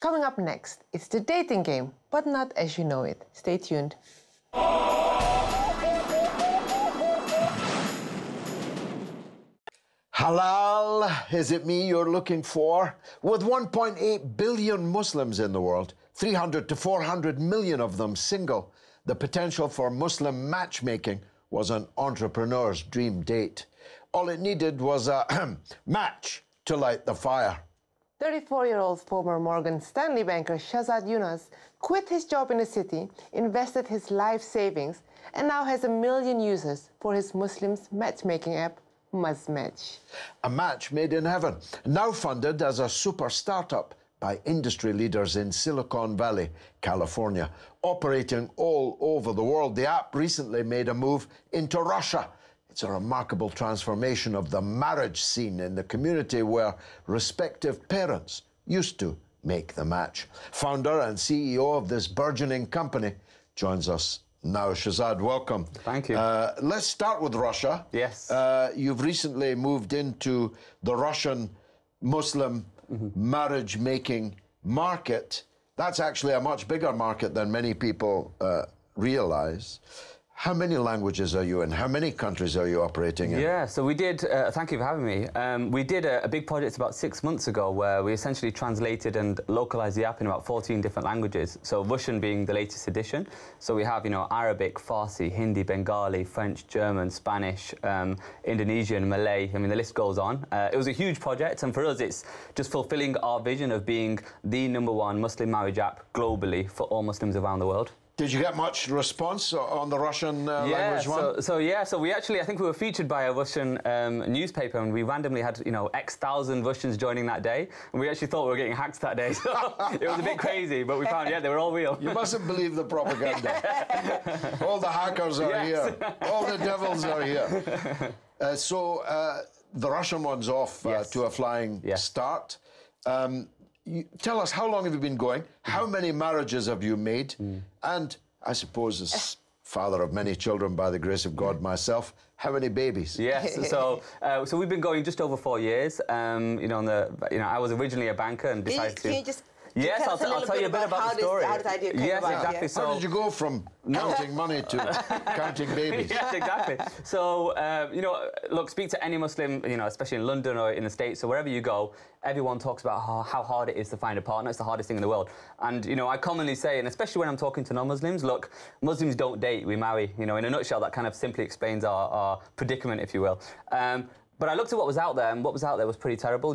Coming up next, it's the dating game, but not as you know it. Stay tuned. Halal, is it me you're looking for? With 1.8 billion Muslims in the world, 300 to 400 million of them single, the potential for Muslim matchmaking was an entrepreneur's dream date. All it needed was a match to light the fire. 34-year-old former Morgan Stanley banker Shahzad Younas quit his job in the city, invested his life savings, and now has 1 million users for his Muslims matchmaking app, Muzmatch. A match made in heaven, now funded as a super startup by industry leaders in Silicon Valley, California. Operating all over the world, the app recently made a move into Russia. It's a remarkable transformation of the marriage scene in the community where respective parents used to make the match. Founder and CEO of this burgeoning company joins us now. Shahzad, welcome. Thank you. Let's start with Russia. Yes. You've recently moved into the Russian Muslim marriage-making market. That's actually a much bigger market than many people realize. How many languages are you in? How many countries are you operating in? Yeah, so we did, thank you for having me. We did a big project about 6 months ago where we essentially translated and localized the app in about 14 different languages. So Russian being the latest edition. So we have, Arabic, Farsi, Hindi, Bengali, French, German, Spanish, Indonesian, Malay. I mean, the list goes on. It was a huge project, and for us, it's just fulfilling our vision of being the #1 Muslim marriage app globally for all Muslims around the world. Did you get much response on the Russian language one? So we actually, I think we were featured by a Russian newspaper, and we randomly had, X thousand Russians joining that day, and we actually thought we were getting hacked that day, so it was a bit crazy, but we found, they were all real. You mustn't believe the propaganda. All the hackers are here. All the devils are here. The Russian one's off to a flying start. Tell us, how long have you been going? How many marriages have you made? And I suppose, as father of many children, by the grace of God myself, how many babies? Yes, so we've been going just over 4 years. I was originally a banker and decided to... Yes, I'll tell you a bit about the story. How did I do? Yes, exactly. How did you go from counting money to counting babies? Yes, exactly. So, look, speak to any Muslim, especially in London or in the States or wherever you go, everyone talks about how hard it is to find a partner. It's the hardest thing in the world. And, I commonly say, and especially when I'm talking to non-Muslims, look, Muslims don't date, we marry. In a nutshell, that kind of simply explains our predicament, if you will. But I looked at what was out there, and what was out there was pretty terrible.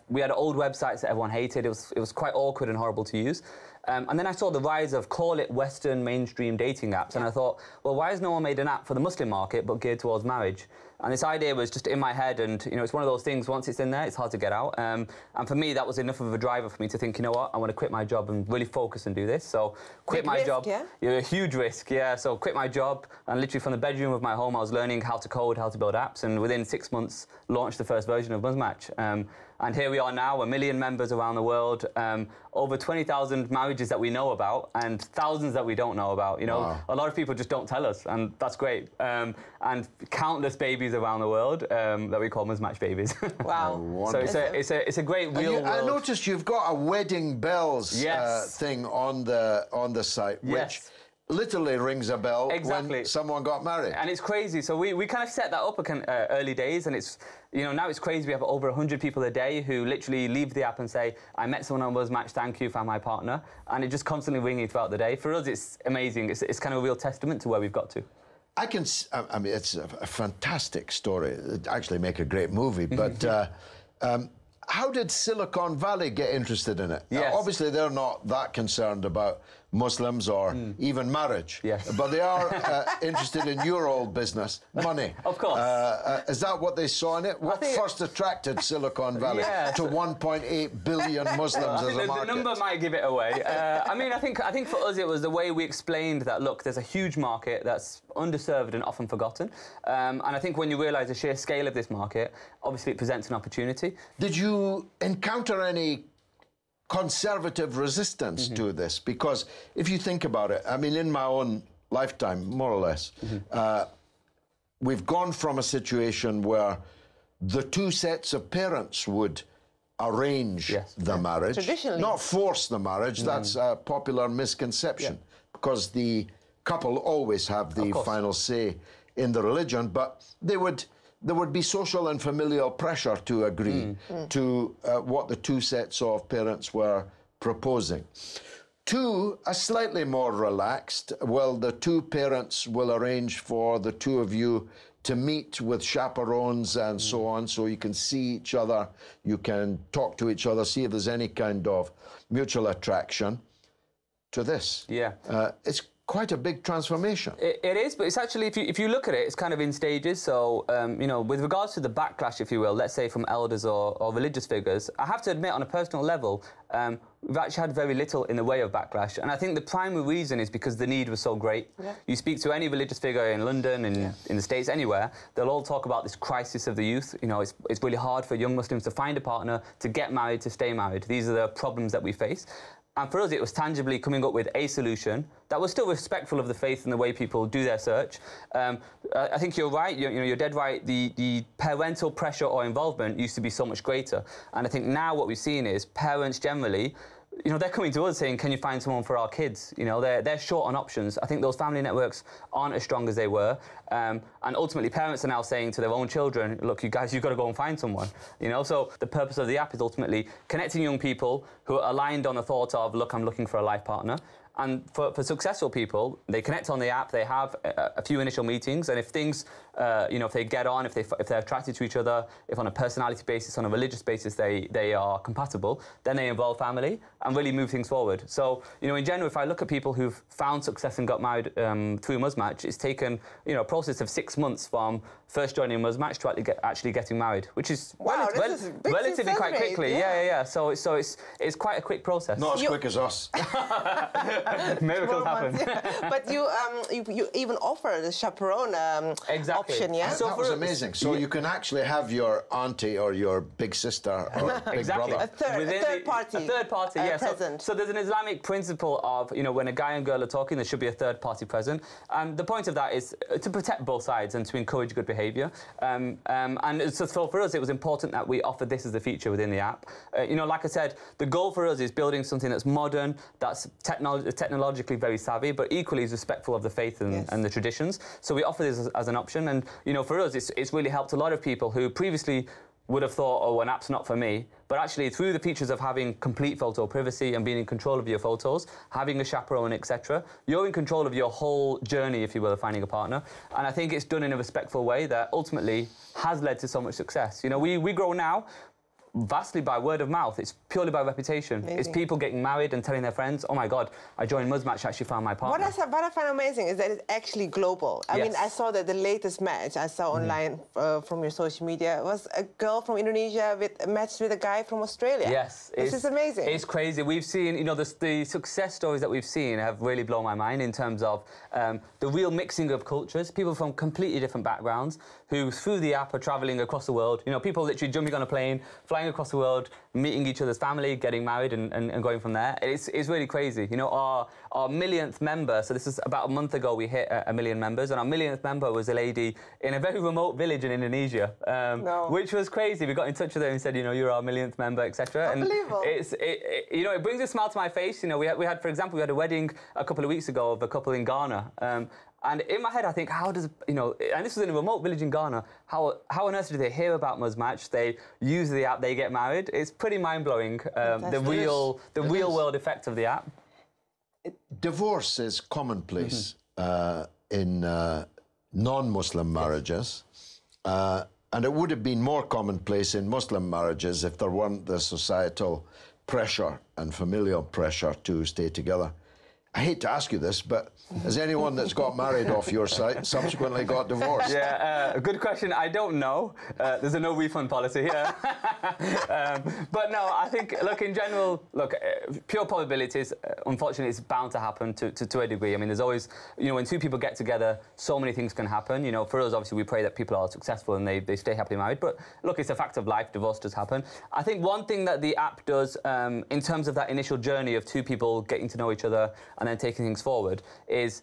We had old websites that everyone hated. It was quite awkward and horrible to use. And then I saw the rise of, call it, Western mainstream dating apps, and I thought, well, why has no one made an app for the Muslim market but geared towards marriage? And this idea was just in my head, and it's one of those things, once it's in there, it's hard to get out. And for me, that was enough of a driver for me to think, you know what, I want to quit my job and really focus and do this. So quit my job. Yeah, a huge risk, yeah. So quit my job, and literally from the bedroom of my home, I was learning how to code, how to build apps, and within 6 months, launched the first version of Muzmatch. And here we are now, 1 million members around the world, over 20,000 marriages that we know about, and thousands that we don't know about. Wow. A lot of people just don't tell us, and that's great. And countless babies around the world that we call Muzmatch babies. Wow. So it's a great real world. I noticed you've got a wedding bells thing on the site, which literally rings a bell when someone got married. And it's crazy. So we kind of set that up early days, and it's, now it's crazy. We have over 100 people a day who literally leave the app and say, I met someone on Muzmatch, thank you, found my partner. And it just constantly ringing throughout the day. For us, it's amazing. It's kind of a real testament to where we've got to. I mean, it's a fantastic story. It'd actually make a great movie, but how did Silicon Valley get interested in it? Yes. Obviously, they're not that concerned about Muslims or even marriage, but they are interested in your old business, money. Of course. Is that what they saw in it? What first attracted Silicon Valley to 1.8 billion Muslims as a market? The number might give it away. I mean, I think for us it was the way we explained that, look, there's a huge market that's underserved and often forgotten. And I think when you realise the sheer scale of this market, obviously it presents an opportunity. Did you encounter any conservative resistance to this? Because if you think about it, I mean, in my own lifetime, more or less, we've gone from a situation where the two sets of parents would arrange the marriage, traditionally, not force the marriage. That's a popular misconception, because the couple always have the final say in the religion, but there would be social and familial pressure to agree to what the two sets of parents were proposing. Two, a slightly more relaxed, well, the two parents will arrange for the two of you to meet with chaperones and so on, so you can see each other, you can talk to each other, see if there's any kind of mutual attraction, to this. Yeah. It's quite a big transformation. It is, but it's actually, if you look at it, it's kind of in stages. So, you know, with regards to the backlash, if you will, let's say from elders or religious figures, I have to admit on a personal level, we've actually had very little in the way of backlash. And I think the primary reason is because the need was so great. Yeah. You speak to any religious figure in London, in the States, anywhere, they'll all talk about this crisis of the youth. You know, it's really hard for young Muslims to find a partner, to get married, to stay married. These are the problems that we face. And for us, it was tangibly coming up with a solution that was still respectful of the faith and the way people do their search. I think you're right. You're dead right. The parental pressure or involvement used to be so much greater. And I think now what we've seen is parents generally, you know, they're coming to us saying, can you find someone for our kids? You know, they're short on options. I think those family networks aren't as strong as they were. And ultimately, parents are now saying to their own children, look, you guys, you've got to go and find someone. You know, so the purpose of the app is ultimately connecting young people who are aligned on the thought of, look, I'm looking for a life partner. And for successful people, they connect on the app, they have a few initial meetings, and if things, you know, if they get on, if they're attracted to each other, if on a personality basis, on a religious basis, they are compatible, then they involve family and really move things forward. So, you know, in general, if I look at people who've found success and got married through Muzmatch, it's taken, you know, a process of 6 months from first joining Muzmatch to actually getting married, which is relatively quite quickly. Yeah. So it's quite a quick process. Not as quick as us. Miracles happen. But you even offer the chaperone option, yeah? So that was amazing. So you can actually have your auntie or your big sister or big brother. A third party. A third party, yeah. Present. So there's an Islamic principle of, you know, when a guy and girl are talking, there should be a third party present. And the point of that is to protect both sides and to encourage good behaviour. And so for us, it was important that we offered this as a feature within the app. You know, like I said, the goal for us is building something that's modern, that's technologically very savvy, but equally is respectful of the faith and the traditions. So we offer this as an option. And, you know, for us, it's really helped a lot of people who previously would have thought, oh, an app's not for me. But actually, through the features of having complete photo privacy and being in control of your photos, having a chaperone, etc., you're in control of your whole journey, if you will, of finding a partner. And I think it's done in a respectful way that ultimately has led to so much success. You know, we grow now vastly by word of mouth. It's purely by reputation. Amazing. It's people getting married and telling their friends, oh my God, I joined Muzmatch, actually found my partner. What I find amazing is that it's actually global. I mean, I saw that the latest match I saw online from your social media was a girl from Indonesia matched with a guy from Australia. Yes. This is amazing. It's crazy. We've seen, you know, the success stories that we've seen have really blown my mind in terms of the real mixing of cultures, people from completely different backgrounds who, through the app, are travelling across the world. You know, people literally jumping on a plane, flying across the world, meeting each other's family, getting married and going from there. It's really crazy. You know, our millionth member, so this is about a month ago we hit 1 million members, and our millionth member was a lady in a very remote village in Indonesia, which was crazy. We got in touch with her and said, you know, you're our millionth member, etc. Unbelievable. And you know, it brings a smile to my face. You know, we had, for example, we had a wedding a couple of weeks ago of a couple in Ghana. And in my head, I think, how does, you know, and this was in a remote village in Ghana, how on earth do they hear about Muzmatch? They use the app, they get married. It's pretty mind-blowing, the real world effect of the app. Divorce is commonplace in non-Muslim marriages. And it would have been more commonplace in Muslim marriages if there weren't the societal pressure and familial pressure to stay together. I hate to ask you this, but has anyone that's got married off your site subsequently got divorced? Yeah, good question. I don't know. There's a no refund policy here. But no, I think, look, in general, look, pure probabilities, unfortunately, it's bound to happen to a degree. I mean, there's always, you know, when two people get together, so many things can happen. You know, for us, obviously, we pray that people are successful and they stay happily married. But look, it's a fact of life. Divorce does happen. I think one thing that the app does in terms of that initial journey of two people getting to know each other and then taking things forward is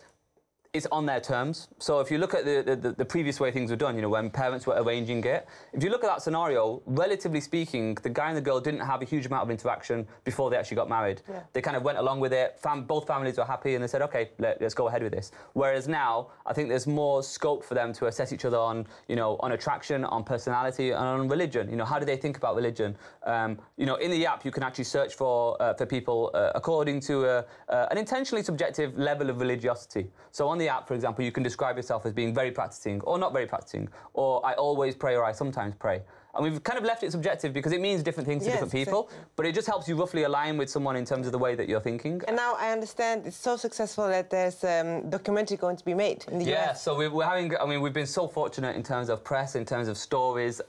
it's on their terms. So if you look at the previous way things were done, you know, when parents were arranging it, if you look at that scenario, relatively speaking, the guy and the girl didn't have a huge amount of interaction before they actually got married. Yeah. They kind of went along with it. Both families were happy, and they said, okay, let's go ahead with this. Whereas now, I think there's more scope for them to assess each other on, you know, on attraction, on personality, and on religion. You know, how do they think about religion? You know, in the app, you can actually search for people according to an intentionally subjective level of religiosity. So on the app, for example, you can describe yourself as being very practicing or not very practicing, or I always pray or I sometimes pray. And we've kind of left it subjective because it means different things to different people, exactly. But it just helps you roughly align with someone in terms of the way that you're thinking. And now I understand it's so successful that there's a documentary going to be made in the US. Yeah, so we're having, I mean, we've been so fortunate in terms of press, in terms of stories,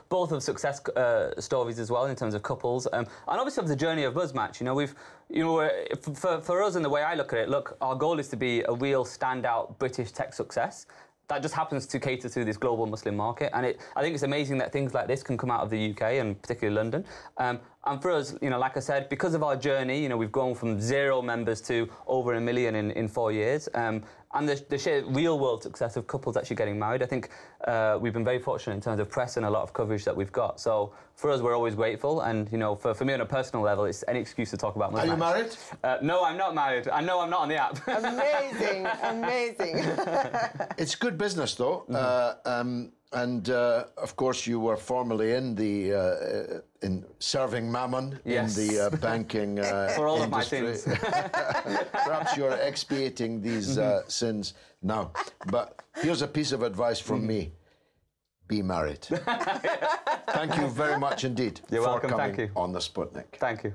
both of success stories as well, in terms of couples, and obviously of the journey of Muzmatch. You know, for us and the way I look at it, look, our goal is to be a real standout British tech success. That just happens to cater to this global Muslim market, and I think it's amazing that things like this can come out of the UK and particularly London. And for us, you know, like I said, because of our journey, you know, we've grown from 0 members to over 1 million in 4 years. And the sheer real-world success of couples actually getting married, I think we've been very fortunate in terms of press and a lot of coverage that we've got. So for us, we're always grateful. And, you know, for me on a personal level, it's any excuse to talk about Muzmatch. Are you married? No, I'm not married. I know I'm not on the app. Amazing, amazing. It's good business, though. And of course, you were formerly in the in serving mammon, yes, in the banking for all industry. Of my sins. Perhaps you're expiating these sins now. But here's a piece of advice from me: be married. Thank you very much indeed You're for welcome. coming Thank you. on the Sputnik. Thank you.